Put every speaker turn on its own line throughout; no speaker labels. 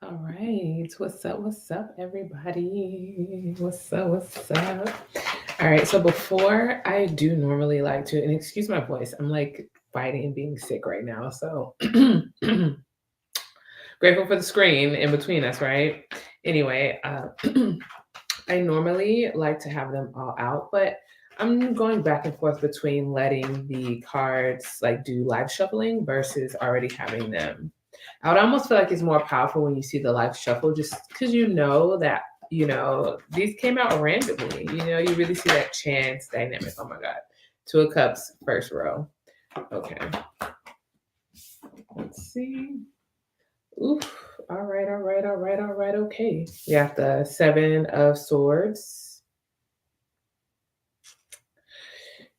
All right. What's up, everybody? What's up? What's up? All right. So before I do normally like to, and excuse my voice, I'm like fighting and being sick right now. So grateful for the screen in between us, right? Anyway, I normally like to have them all out, but I'm going back and forth between letting the cards like do live shuffling versus already having them. I would almost feel like it's more powerful when you see the live shuffle, just because you know that these came out randomly. You really see that chance dynamic. Oh my god, Two of Cups, first row. Okay, let's see. Oof. All right, all right, all right, all right. Okay, we have the Seven of Swords.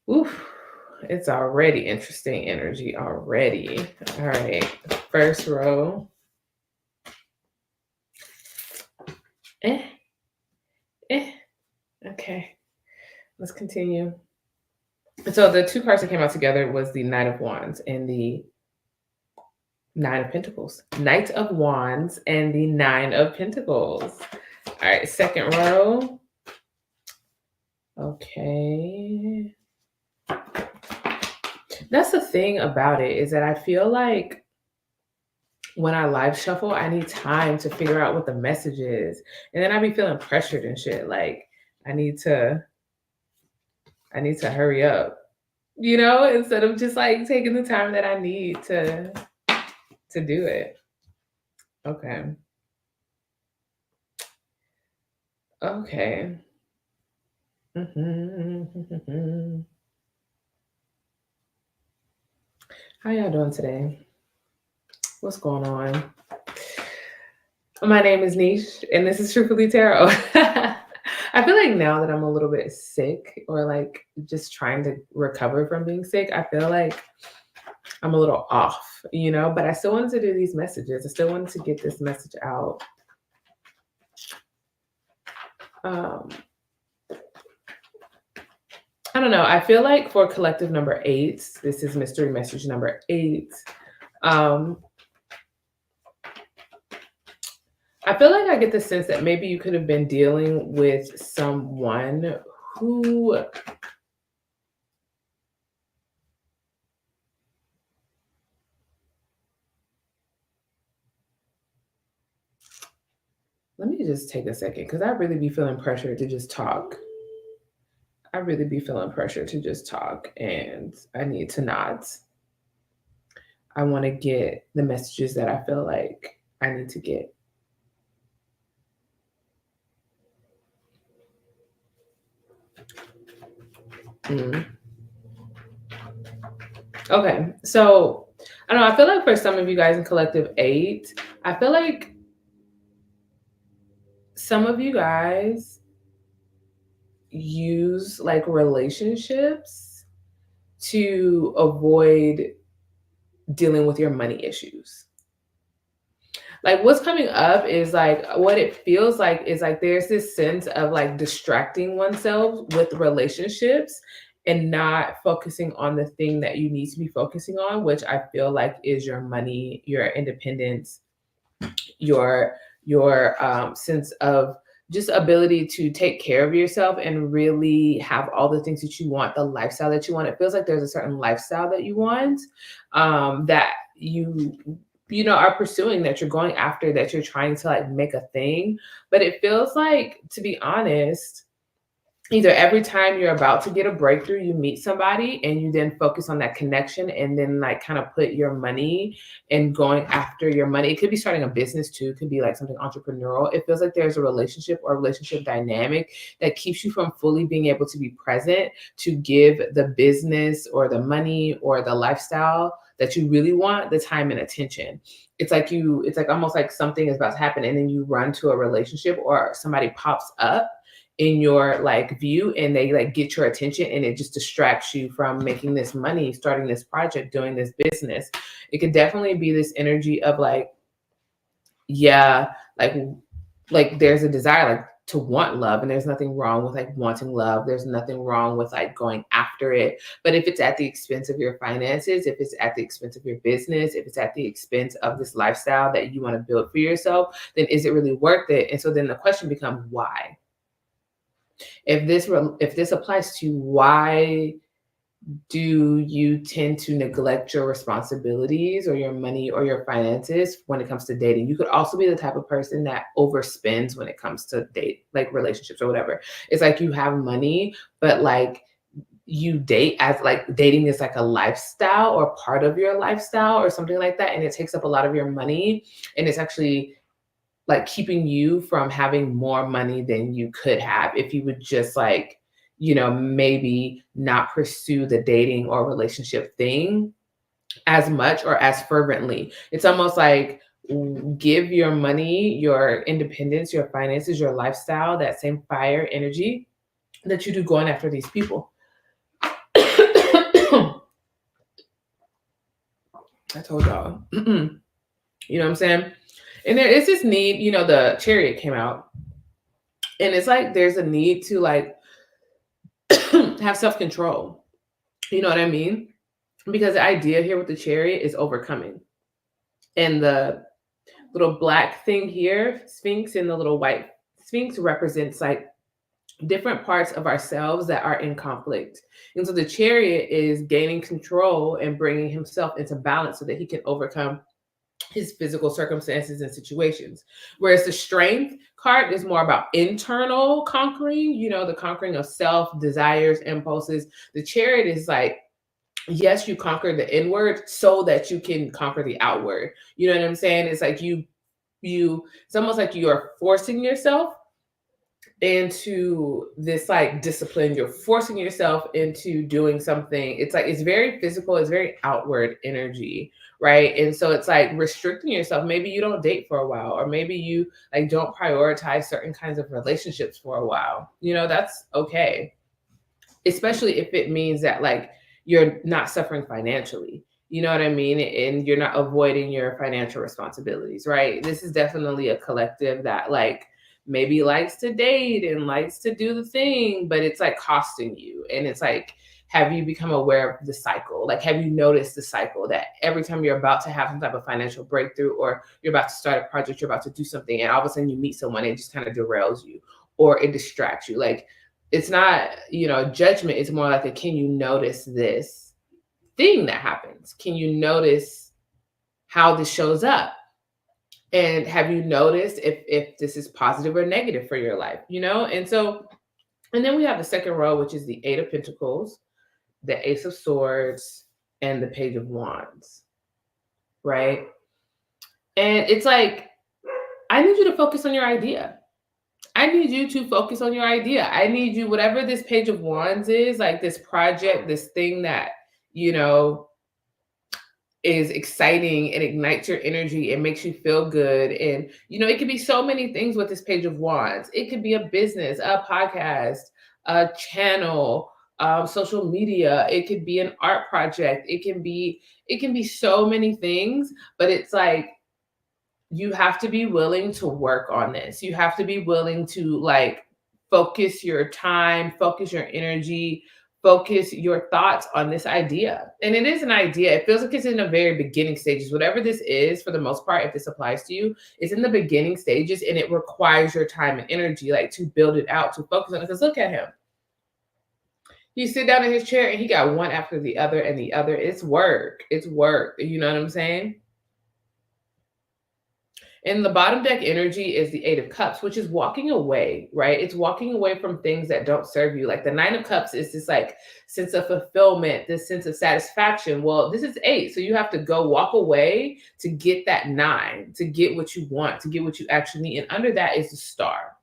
Oof, it's already interesting energy already. All right, first row. Eh, eh. Okay, let's continue. So the two cards that came out together was the Knight of Wands and the Nine of Pentacles. Knight of Wands and the Nine of Pentacles. All right, second row. Okay. That's the thing about it, is that I feel like when I live shuffle, I need time to figure out what the message is. And then I be feeling pressured and shit. Like I need to hurry up, instead of just like taking the time that I need to do it. Okay. Okay. How y'all doing today? What's going on? My name is Neish, and this is Truthfully Tarot. I feel like now that I'm a little bit sick, or like just trying to recover from being sick, I feel like I'm a little off, but I still wanted to do these messages. I still wanted to get this message out. I don't know. I feel like for collective number 8, this is mystery message number 8. I feel like I get the sense that maybe you could have been dealing with someone who let me just take a second, because I really be feeling pressure to just talk. I really be feeling pressure to just talk, and I need to not. I want to get the messages that I feel like I need to get. Okay, so I don't know. I feel like for some of you guys in collective 8, I feel like some of you guys use like relationships to avoid dealing with your money issues. Like what's coming up is like what it feels like is like there's this sense of like distracting oneself with relationships and not focusing on the thing that you need to be focusing on, which I feel like is your money, your independence, your sense of just ability to take care of yourself and really have all the things that you want, the lifestyle that you want. It feels like there's a certain lifestyle that you want, that you are pursuing, that you're going after, that you're trying to like make a thing. But it feels like, to be honest, either every time you're about to get a breakthrough, you meet somebody and you then focus on that connection and then like kind of put your money and going after your money. It could be starting a business too. It could be like something entrepreneurial. It feels like there's a relationship or relationship dynamic that keeps you from fully being able to be present to give the business or the money or the lifestyle that you really want the time and attention. It's like almost like something is about to happen and then you run to a relationship or somebody pops up in your like view and they like get your attention and it just distracts you from making this money, starting this project, doing this business. It could definitely be this energy of like, yeah, like there's a desire like to want love, and there's nothing wrong with like wanting love. There's nothing wrong with like going after it. But if it's at the expense of your finances, if it's at the expense of your business, if it's at the expense of this lifestyle that you want to build for yourself, then is it really worth it? And so then the question becomes why? If this applies to why do you tend to neglect your responsibilities or your money or your finances when it comes to dating? You could also be the type of person that overspends when it comes to date, like relationships or whatever. It's like you have money, but like you date as like dating is like a lifestyle or part of your lifestyle or something like that. And it takes up a lot of your money. And it's actually like keeping you from having more money than you could have if you would just like, maybe not pursue the dating or relationship thing as much or as fervently. It's almost like give your money, your independence, your finances, your lifestyle, that same fire energy that you do going after these people. I told y'all. You know what I'm saying? And there is this need, the Chariot came out. And it's like there's a need to like have self-control. You know what I mean? Because the idea here with the Chariot is overcoming. And the little black thing here, Sphinx, and the little white Sphinx represents like different parts of ourselves that are in conflict. And so the Chariot is gaining control and bringing himself into balance so that he can overcome his physical circumstances and situations. Whereas the Strength card is more about internal conquering, the conquering of self, desires, impulses. The Chariot is like, yes, you conquer the inward so that you can conquer the outward. You know what I'm saying? It's like it's almost like you are forcing yourself into this like discipline. You're forcing yourself into doing something. It's like it's very physical, it's very outward energy, right? And so it's like restricting yourself. Maybe you don't date for a while, or maybe you like don't prioritize certain kinds of relationships for a while. That's okay, especially if it means that like you're not suffering financially. You know what I mean? And you're not avoiding your financial responsibilities, right? This is definitely a collective that like maybe likes to date and likes to do the thing, but it's like costing you. And it's like, have you become aware of the cycle? Like, have you noticed the cycle that every time you're about to have some type of financial breakthrough, or you're about to start a project, you're about to do something, and all of a sudden you meet someone, it just kind of derails you or it distracts you. Like, it's not, judgment. It's more like can you notice this thing that happens? Can you notice how this shows up? And have you noticed if this is positive or negative for your life, And so, and then we have the second row, which is the Eight of Pentacles, the Ace of Swords, and the Page of Wands, right? And it's like, I need you to focus on your idea. I need you to focus on your idea. I need you, whatever this Page of Wands is, like this project, this thing that, is exciting and ignites your energy and makes you feel good. And, it could be so many things with this Page of Wands. It could be a business, a podcast, a channel, social media. It could be an art project. It can be so many things, but it's like, you have to be willing to work on this. You have to be willing to like focus your time, focus your energy, focus your thoughts on this idea. And it is an idea. It feels like it's in the very beginning stages. Whatever this is, for the most part, if this applies to you, it's in the beginning stages, and it requires your time and energy, like to build it out, to focus on it. Because look at him. He sit down in his chair and he got one after the other and the other. It's work. It's work. You know what I'm saying? And the bottom deck energy is the Eight of Cups, which is walking away, right? It's walking away from things that don't serve you. Like the Nine of Cups is this like sense of fulfillment, this sense of satisfaction. Well, this is 8. So you have to go walk away to get that 9, to get what you want, to get what you actually need. And under that is the Star,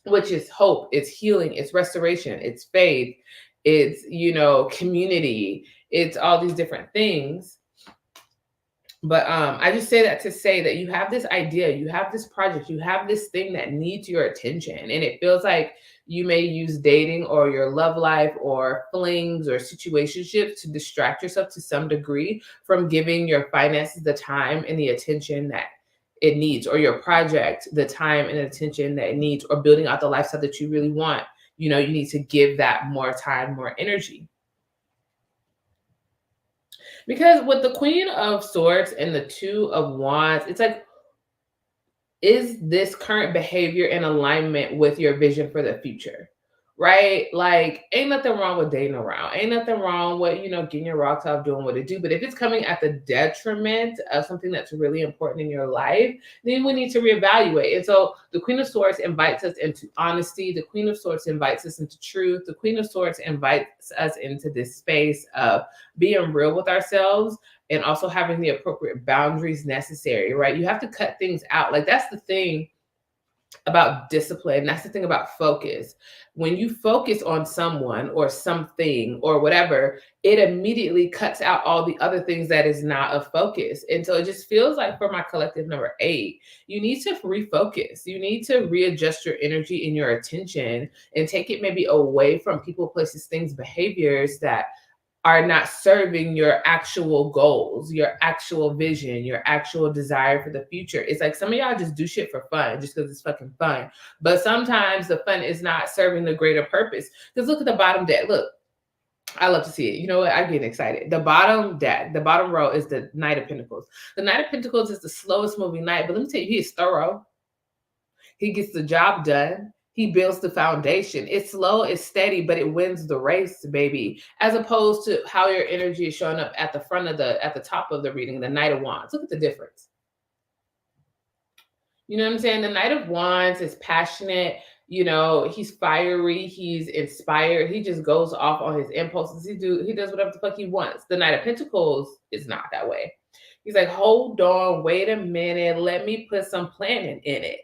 which is hope, it's healing, it's restoration, it's faith, it's, community, it's all these different things. But I just say that to say that you have this idea, you have this project, you have this thing that needs your attention. And it feels like you may use dating or your love life or flings or situationships to distract yourself to some degree from giving your finances the time and the attention that it needs, or your project, the time and attention that it needs, or building out the lifestyle that you really want. You need to give that more time, more energy. Because with the Queen of Swords and the Two of Wands, it's like, is this current behavior in alignment with your vision for the future? Right? Like, ain't nothing wrong with dating around. Ain't nothing wrong with, getting your rocks off, doing what it do. But if it's coming at the detriment of something that's really important in your life, then we need to reevaluate. And so the Queen of Swords invites us into honesty. The Queen of Swords invites us into truth. The Queen of Swords invites us into this space of being real with ourselves, and also having the appropriate boundaries necessary, right? You have to cut things out. Like, that's the thing about discipline. That's the thing about focus. When you focus on someone or something or whatever, it immediately cuts out all the other things that is not a focus. And so it just feels like, for my collective number 8, you need to refocus. You need to readjust your energy and your attention and take it maybe away from people, places, things, behaviors that are not serving your actual goals, your actual vision, your actual desire for the future. It's like some of y'all just do shit for fun, just because it's fucking fun. But sometimes the fun is not serving the greater purpose. Because look at the bottom deck. Look, I love to see it. You know what? I get excited. The bottom deck, the bottom row is the Knight of Pentacles. The Knight of Pentacles is the slowest moving knight, but let me tell you, he is thorough. He gets the job done. He builds the foundation. It's slow, it's steady, but it wins the race, baby. As opposed to how your energy is showing up at the front of at the top of the reading, the Knight of Wands. Look at the difference. You know what I'm saying? The Knight of Wands is passionate. He's fiery. He's inspired. He just goes off on his impulses. He does whatever the fuck he wants. The Knight of Pentacles is not that way. He's like, hold on, wait a minute. Let me put some planning in it.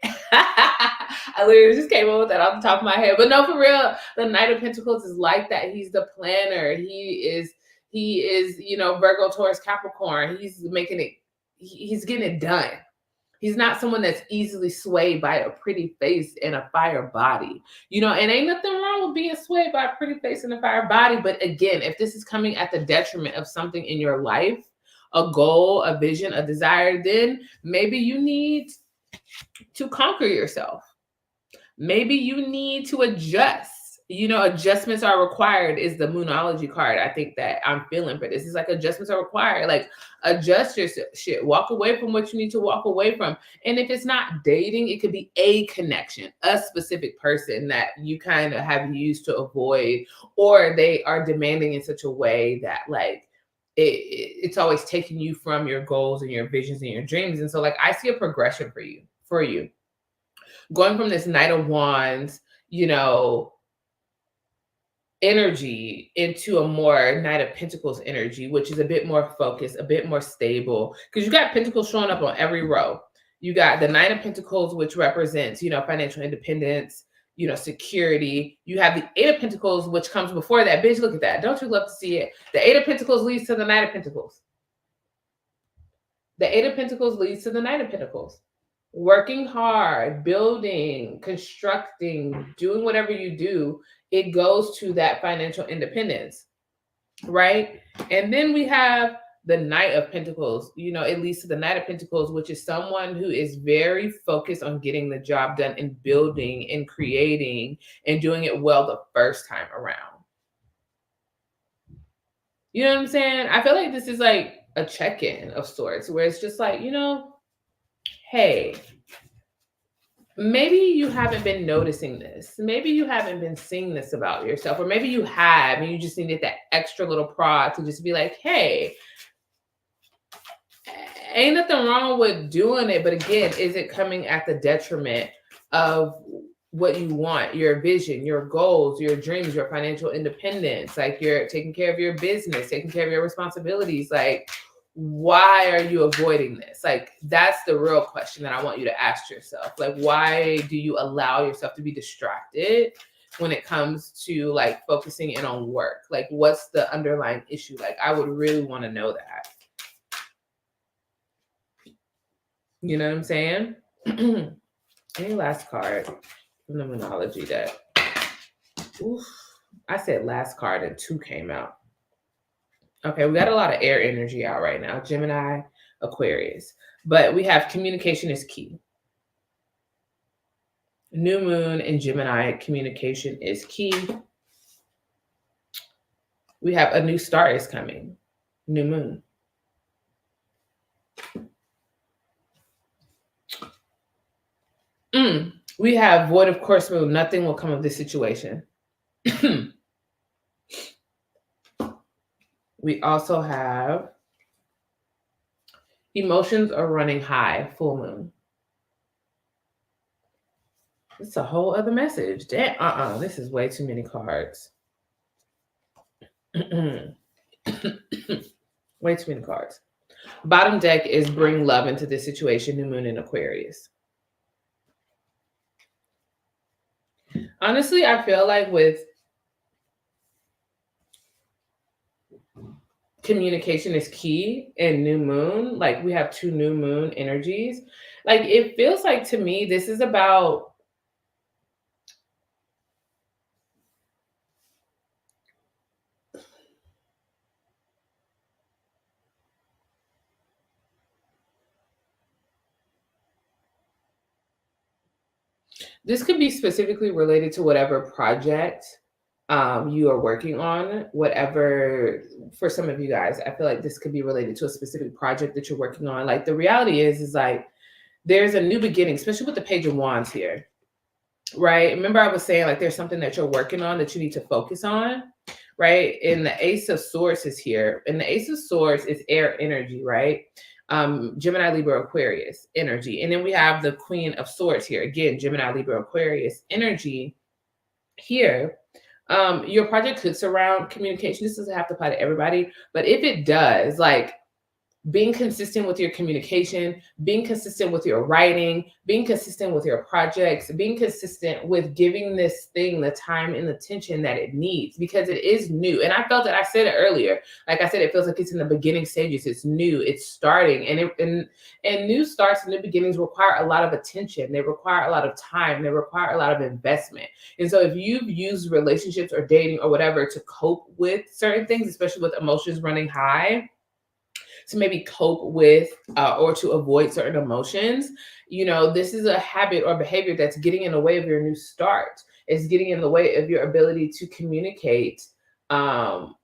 I literally just came up with that off the top of my head. But no, for real, the Knight of Pentacles is like that. He's the planner. He is, Virgo, Taurus, Capricorn. He's getting it done. He's not someone that's easily swayed by a pretty face and a fire body. And ain't nothing wrong with being swayed by a pretty face and a fire body. But again, if this is coming at the detriment of something in your life, a goal, a vision, a desire, then maybe you need to conquer yourself. Maybe you need to adjust. Adjustments are required is the Moonology card. I think that I'm feeling for this. It's like adjustments are required. Like, adjust your shit. Walk away from what you need to walk away from. And if it's not dating, it could be a connection, a specific person that you kind of have used to avoid, or they are demanding in such a way that, like, it's always taking you from your goals and your visions and your dreams. And so, like, I see a progression for you. Going from this Knight of Wands, energy into a more Knight of Pentacles energy, which is a bit more focused, a bit more stable. Because you got Pentacles showing up on every row. You got the Knight of Pentacles, which represents, financial independence, security. You have the Eight of Pentacles, which comes before that. Bitch, look at that. Don't you love to see it? The Eight of Pentacles leads to the Knight of Pentacles. The Eight of Pentacles leads to the Knight of Pentacles. Working hard, building, constructing, doing whatever you do, it goes to that financial independence, right? And then we have the Knight of Pentacles. It leads to the Knight of Pentacles, which is someone who is very focused on getting the job done and building and creating and doing it well the first time around. You know what I'm saying? I feel like this is like a check-in of sorts, where it's just like, hey, maybe you haven't been noticing this. Maybe you haven't been seeing this about yourself, or maybe you have, and you just needed that extra little prod to just be like, hey, ain't nothing wrong with doing it. But again, is it coming at the detriment of what you want, your vision, your goals, your dreams, your financial independence? Like, you're taking care of your business, taking care of your responsibilities. Like, why are you avoiding this? Like, that's the real question that I want you to ask yourself. Like, why do you allow yourself to be distracted when it comes to, like, focusing in on work? Like, what's the underlying issue? Like, I would really want to know that. You know what I'm saying? Any last card from the Moonology deck? Oof. I said last card and 2 came out. Okay, we got a lot of air energy out right now. Gemini, Aquarius. But we have communication is key. New moon in Gemini, communication is key. We have a new star is coming. New moon. We have void of course moon. Nothing will come of this situation. We also have emotions are running high, full moon. It's a whole other message. Damn, this is way too many cards. Way too many cards. Bottom deck is bring love into this situation, new moon in Aquarius. Honestly, I feel like with communication is key and new moon, like we have two new moon energies. Like it feels like to me, this is about this could be specifically related to whatever project you are working on, whatever, for some of you guys, I feel like this could be related to a specific project that you're working on. Like the reality is like, there's a new beginning, especially with the Page of Wands here, right? Remember I was saying like, there's something that you're working on that you need to focus on, right? And the Ace of Swords is here. And the Ace of Swords is air energy, right? Gemini, Libra, Aquarius energy. And then we have the Queen of Swords here. Again, Gemini, Libra, Aquarius energy here. Your project could surround communication. This doesn't have to apply to everybody, but if it does, like being consistent with your communication, being consistent with your writing, being consistent with your projects, being consistent with giving this thing the time and attention that it needs, because it is new. And I felt that I said it earlier. Like I said, it feels like it's in the beginning stages. It's new, it's starting. And new starts and new beginnings require a lot of attention. They require a lot of time. They require a lot of investment. And so if you've used relationships or dating or whatever to cope with certain things, especially with emotions running high, to maybe cope with or to avoid certain emotions, you know, this is a habit or behavior that's getting in the way of your new start. It's getting in the way of your ability to communicate the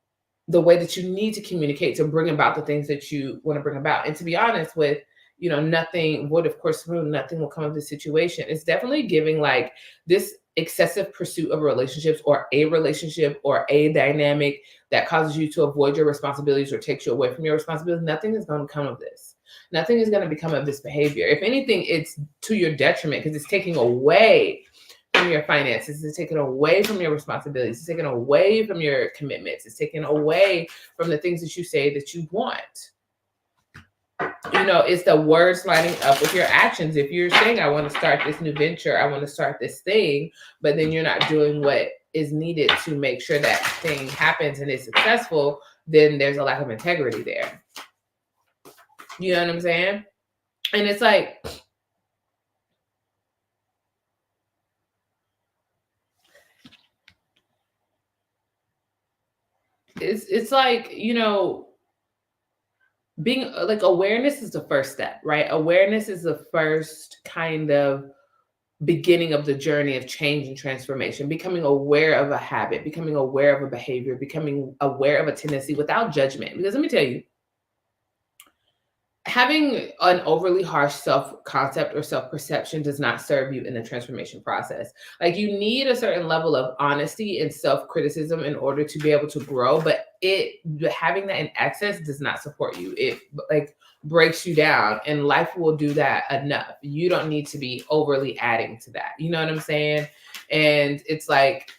way that you need to communicate to bring about the things that you want to bring about. And to be honest with, you know, nothing would, of course, nothing will come of this situation. It's definitely giving like this excessive pursuit of relationships or a dynamic that causes you to avoid your responsibilities or takes you away from your responsibilities. Nothing is going to come of this. Nothing is going to become of this behavior. If anything, it's to your detriment because it's taking away from your finances. It's taken away from your responsibilities. It's taken away from your commitments. It's taken away from the things that you say that you want. You know, it's the words lining up with your actions. If you're saying, I want to start this new venture, I want to start this thing, but then you're not doing what is needed to make sure that thing happens and is successful, then there's a lack of integrity there. You know what I'm saying? And it's like, it's like, you know, being like, awareness is the first step, right? Awareness is the first kind of beginning of the journey of change and transformation, becoming aware of a habit, becoming aware of a behavior, becoming aware of a tendency without judgment. Because let me tell you, having an overly harsh self-concept or self-perception does not serve you in the transformation process. Like you need a certain level of honesty and self-criticism in order to be able to grow, but having that in excess does not support you. It like breaks you down, and life will do that enough. You don't need to be overly adding to that. You know what I'm saying? And it's like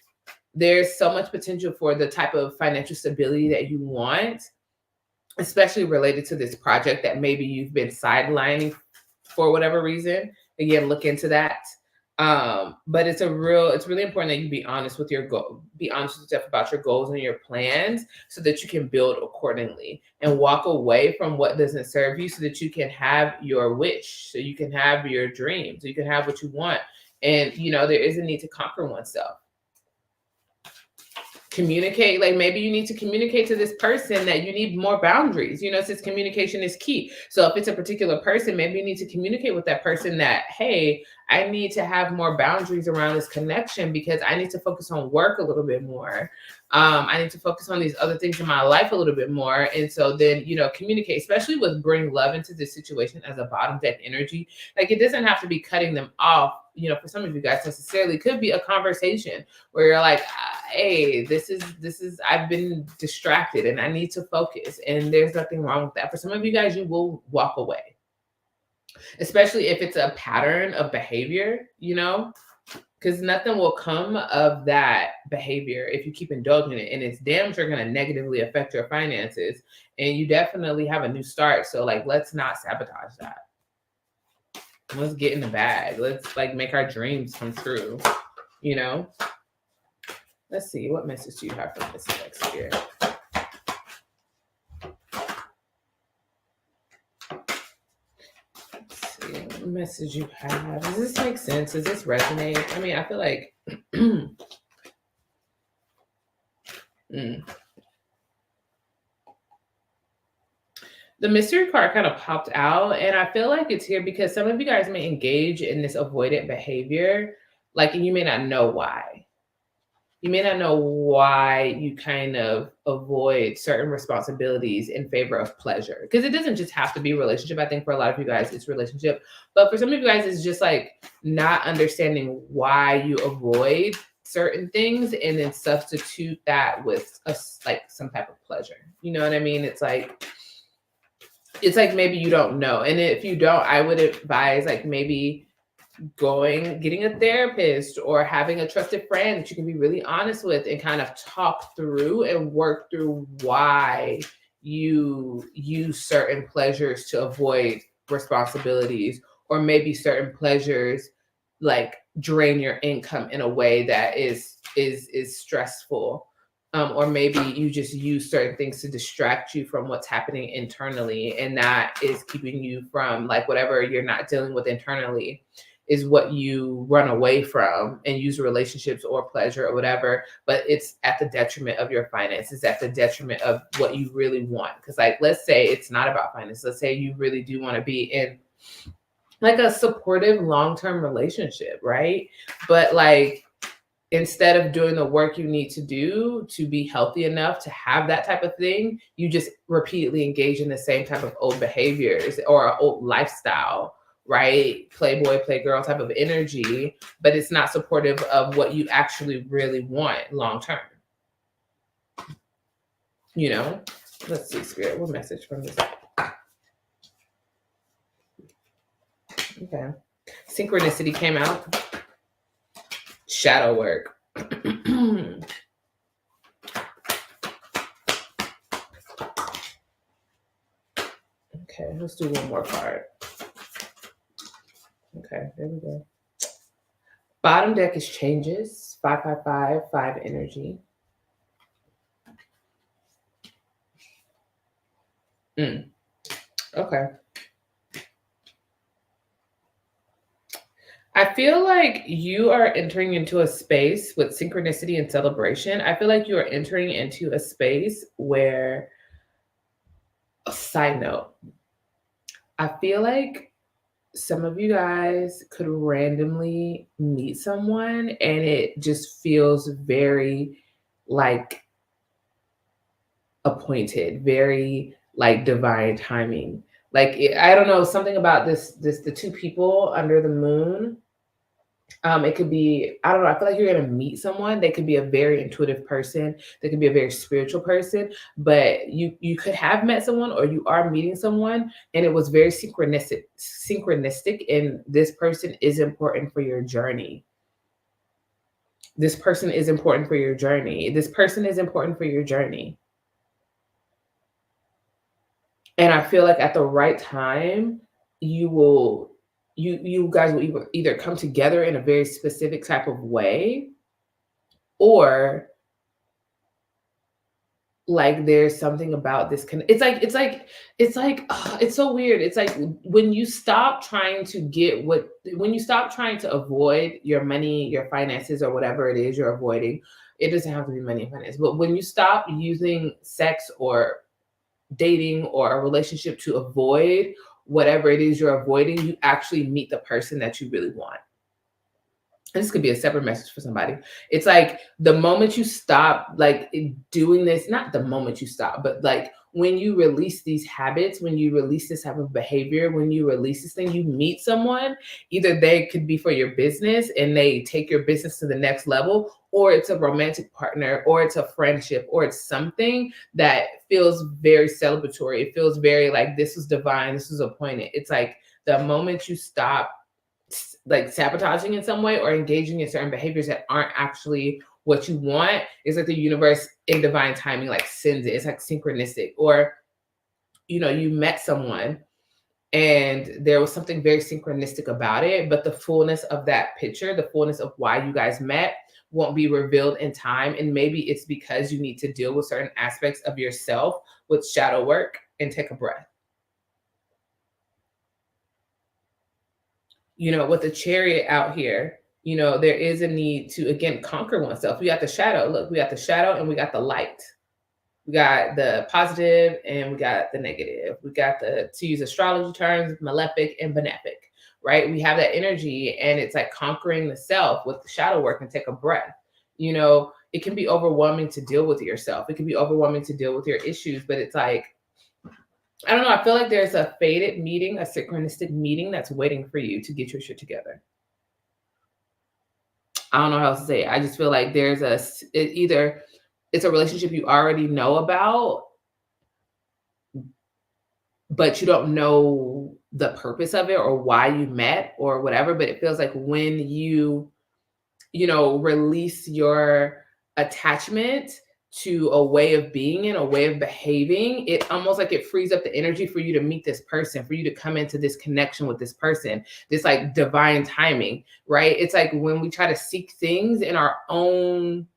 there's so much potential for the type of financial stability that you want, especially related to this project that maybe you've been sidelining for whatever reason. Again, look into that. But it's really important that you be honest with your goal, be honest with yourself about your goals and your plans so that you can build accordingly and walk away from what doesn't serve you so that you can have your wish, so you can have your dreams, so you can have what you want. And, you know, there is a need to conquer oneself. communicate. Like maybe you need to communicate to this person that you need more boundaries, since communication is key. So if it's a particular person, maybe you need to communicate with that person that, hey, I need to have more boundaries around this connection because I need to focus on work a little bit more. I need to focus on these other things in my life a little bit more. And so then, communicate, especially with bring love into this situation as a bottom deck energy. Like it doesn't have to be cutting them off. For some of you guys necessarily, it could be a conversation where you're like, hey, this is, I've been distracted and I need to focus. And there's nothing wrong with that. For some of you guys, you will walk away, especially if it's a pattern of behavior, because nothing will come of that behavior if you keep indulging it, and it's damn sure going to negatively affect your finances, and you definitely have a new start. So like, let's not sabotage that. Let's get in the bag. Let's like make our dreams come true, Let's see, what message do you have from this next year? What message you have? Does this make sense? Does this resonate? I mean, I feel like the mystery card kind of popped out, and I feel like it's here because some of you guys may engage in this avoidant behavior, like, and you may not know why. You may not know why you kind of avoid certain responsibilities in favor of pleasure. Because it doesn't just have to be relationship. I think for a lot of you guys, it's relationship. But for some of you guys, it's just like not understanding why you avoid certain things and then substitute that with like some type of pleasure. You know what I mean? It's like maybe you don't know. And if you don't, I would advise like maybe getting a therapist or having a trusted friend that you can be really honest with and kind of talk through and work through why you use certain pleasures to avoid responsibilities, or maybe certain pleasures like drain your income in a way that is stressful. Or maybe you just use certain things to distract you from what's happening internally, and that is keeping you from like whatever you're not dealing with internally is what you run away from and use relationships or pleasure or whatever, but it's at the detriment of your finances, at the detriment of what you really want. Because like, let's say it's not about finance. Let's say you really do want to be in like a supportive long-term relationship, right? But like, instead of doing the work you need to do to be healthy enough to have that type of thing, you just repeatedly engage in the same type of old behaviors or old lifestyle, right? Playboy, playgirl type of energy, but it's not supportive of what you actually really want long term. Let's see, Spirit, what message from this? Okay. Synchronicity came out. Shadow work. Okay, let's do one more card. Okay, there we go. Bottom deck is changes. 555, 5 energy. Okay. I feel like you are entering into a space with synchronicity and celebration. I feel like you are entering into a space where, a side note, I feel like some of you guys could randomly meet someone and it just feels very like appointed, very like divine timing. Like, I don't know, something about the two people under the moon. It could be, I don't know, I feel like you're going to meet someone. They could be a very intuitive person. They could be a very spiritual person, but you could have met someone or you are meeting someone and it was very synchronistic, and this person is important for your journey. This person is important for your journey. This person is important for your journey. And I feel like at the right time, you guys will either come together in a very specific type of way, or like there's something about this it's so weird. It's like when you stop trying to avoid your money, your finances, or whatever it is you're avoiding, It doesn't have to be money and finance. But when you stop using sex or dating or a relationship to avoid whatever it is you're avoiding, you actually meet the person that you really want. This could be a separate message for somebody. It's like the moment you stop like doing this, not the moment you stop, but like when you release these habits, when you release this type of behavior, when you release this thing, you meet someone, either they could be for your business and they take your business to the next level, or it's a romantic partner, or it's a friendship, or it's something that feels very celebratory. It feels very like this was divine, this was appointed. It's like the moment you stop like sabotaging in some way or engaging in certain behaviors that aren't actually what you want, is like the universe in divine timing like sends it. It's like synchronistic. Or you know, you met someone and there was something very synchronistic about it, but the fullness of that picture, the fullness of why you guys met, won't be revealed in time. And maybe it's because you need to deal with certain aspects of yourself with shadow work and take a breath. You know, with the Chariot out here, you know, there is a need to, again, conquer oneself. We got the shadow. Look, we got the shadow and we got the light. We got the positive and we got the negative. We got the, to use astrology terms, malefic and benefic, right? We have that energy and it's like conquering the self with the shadow work and take a breath. You know, it can be overwhelming to deal with yourself. It can be overwhelming to deal with your issues, but it's like, I don't know. I feel like there's a fated meeting, a synchronistic meeting that's waiting for you to get your shit together. I don't know how else to say it. I just feel like there's either it's a relationship you already know about, but you don't know the purpose of it or why you met or whatever. But it feels like when you know, release your attachment to a way of being and a way of behaving, it almost like it frees up the energy for you to meet this person, for you to come into this connection with this person, this like divine timing, right? It's like when we try to seek things in our own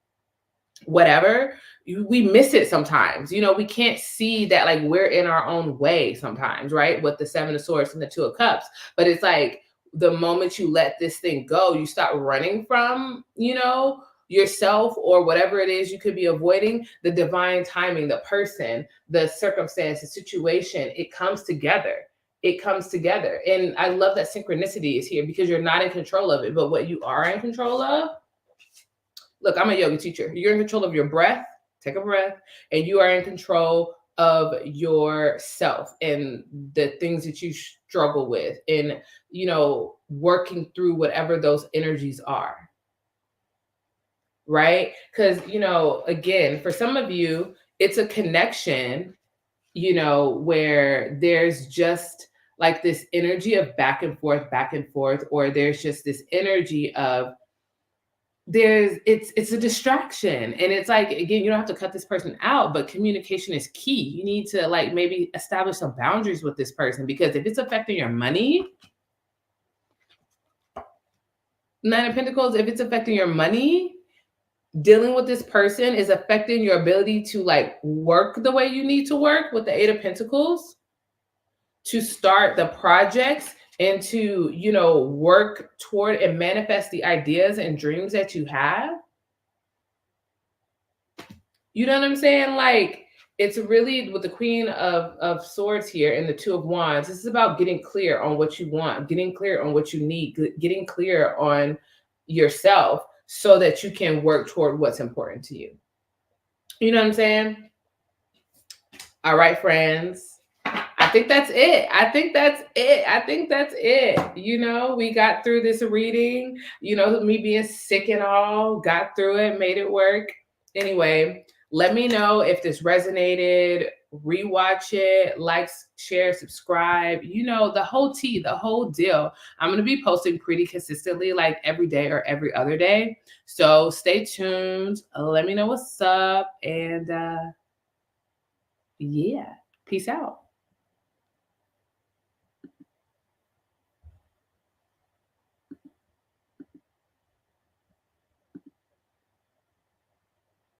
whatever, we miss it sometimes. You know, we can't see that like we're in our own way sometimes, right? With the Seven of Swords and the Two of Cups. But it's like the moment you let this thing go, you stop running from, you know, yourself or whatever it is you could be avoiding. The divine timing, the person, the circumstance, the situation, it comes together. It comes together. And I love that synchronicity is here because you're not in control of it. But what you are in control of, look, I'm a yoga teacher. You're in control of your breath. Take a breath. And you are in control of yourself and the things that you struggle with and, you know, working through whatever those energies are. Right? Because, you know, again, for some of you, it's a connection, you know, where there's just like this energy of back and forth, or there's just this energy of it's a distraction. And it's like, again, you don't have to cut this person out, but communication is key. You need to like maybe establish some boundaries with this person, because if it's affecting your money, Nine of Pentacles, if it's affecting your money, dealing with this person is affecting your ability to like work the way you need to work with the Eight of Pentacles, to start the projects and to, you know, work toward and manifest the ideas and dreams that you have. You know what I'm saying? Like, it's really with the Queen of Swords here and the Two of Wands. This is about getting clear on what you want, getting clear on what you need, getting clear on yourself so that you can work toward what's important to you. You know what I'm saying? All right, friends. I think that's it. I think that's it. You know, we got through this reading, you know, me being sick and all, got through it, made it work. Anyway, let me know if this resonated. Rewatch it, like, share, subscribe, you know, the whole tea, the whole deal. I'm going to be posting pretty consistently, like every day or every other day. So stay tuned. Let me know what's up. And yeah, peace out.